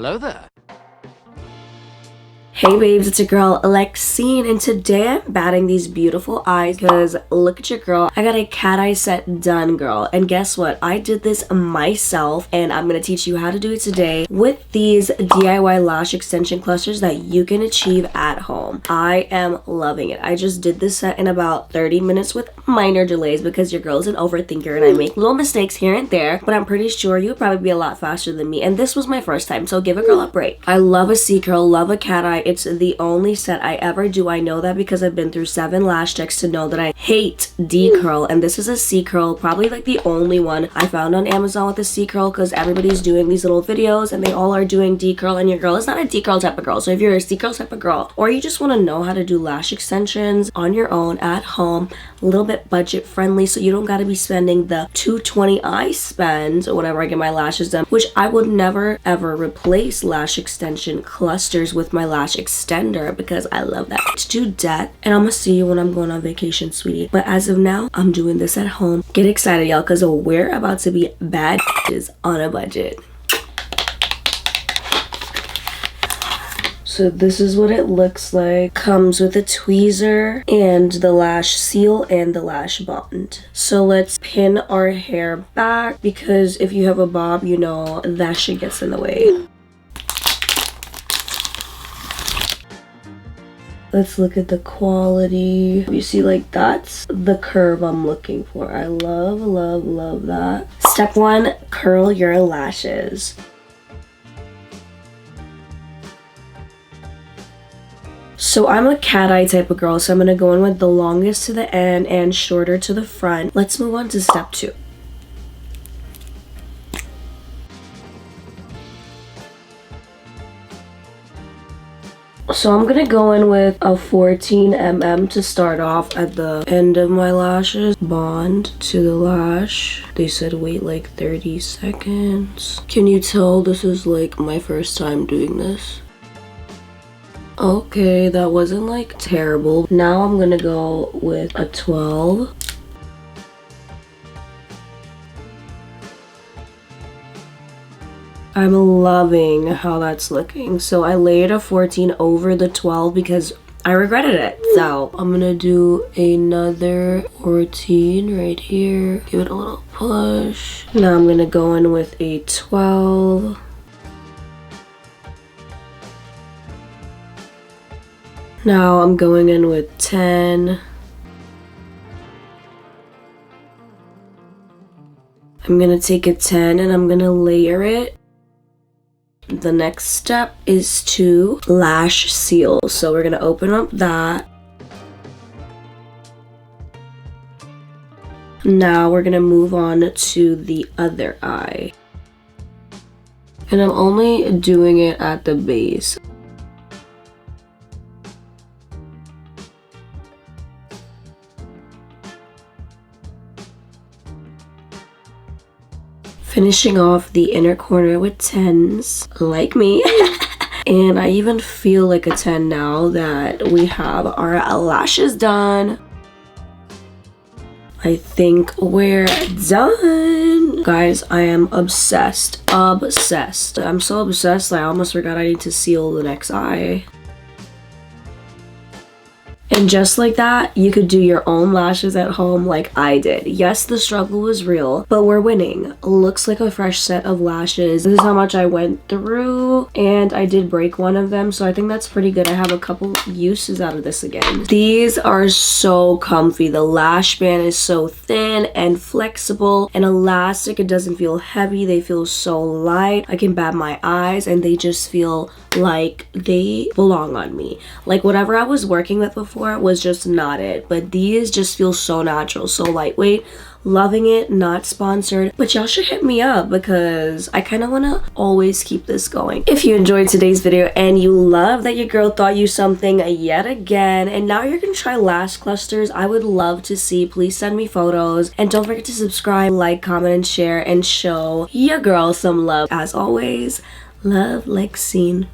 Hello there. Hey babes, it's your girl Lexine, and today I'm batting these beautiful eyes because look at your girl. I got a cat eye set done, girl. And guess what? I did this myself, and I'm gonna teach you how to do it today with these DIY lash extension clusters that you can achieve at home. I am loving it. I just did this set in about 30 minutes with minor delays because your girl's an overthinker and I make little mistakes here and there, but I'm pretty sure you'll probably be a lot faster than me. And this was my first time, so give a girl a break. I love a C-curl, love a cat eye. It's the only set I ever do. I know that because I've been through 7 lash techs to know that I hate D-curl, and this is a C-curl, probably like the only one I found on Amazon with a C-curl because everybody's doing these little videos and they all are doing D-curl, and your girl is not a D-curl type of girl. So if you're a C-curl type of girl, or you just want to know how to do lash extensions on your own at home, a little bit budget friendly, so you don't got to be spending the $220 I spend whenever I get my lashes done, which I would never ever replace lash extension clusters with my lash extender because I love that to death. And I'm gonna see you when I'm going on vacation, sweetie. But as of now, I'm doing this at home. Get excited, y'all, because we're about to be bad on a budget. So this is what it looks like. Comes with a tweezer and the lash seal and the lash bond. So let's pin our hair back because if you have a bob, you know that shit gets in the way. Let's look at the quality. You see, like, that's the curve I'm looking for. I love, love, love that. Step 1, curl your lashes. So I'm a cat eye type of girl, so I'm gonna go in with the longest to the end and shorter to the front. Let's move on to step 2. So I'm gonna go in with a 14 mm to start off at the end of my lashes. Bond to the lash. They said wait like 30 seconds. Can you tell this is like my first time doing this? Okay, that wasn't like terrible. Now I'm gonna go with a 12. I'm loving how that's looking. So I layered a 14 over the 12 because I regretted it. So I'm gonna do another 14 right here. Give it a little push. Now I'm gonna go in with a 12. Now I'm going in with 10. I'm gonna take a 10 and I'm gonna layer it. The next step is to lash seal. So we're gonna open up that. Now we're gonna move on to the other eye. And I'm only doing it at the base. Finishing off the inner corner with 10s, like me. And I even feel like a 10 now that we have our lashes done. I think we're done. Guys, I am obsessed. Obsessed. I'm so obsessed that I almost forgot I need to seal the next eye. And just like that, you could do your own lashes at home like I did. Yes, the struggle was real, but we're winning. Looks like a fresh set of lashes. This is how much I went through, and I did break one of them, so I think that's pretty good. I have a couple uses out of this again. These are so comfy. The lash band is so thin and flexible and elastic. It doesn't feel heavy. They feel so light. I can bat my eyes and they just feel like they belong on me. Like whatever I was working with before was just not it, but these just feel so natural, so lightweight. Loving it. Not sponsored, but y'all should hit me up because I kind of want to always keep this going. If you enjoyed today's video and you love that your girl thought you something yet again and now you're gonna try lash clusters, I would love to see. Please send me photos and don't forget to subscribe, like, comment, and share and show your girl some love. As always, love, Lexine.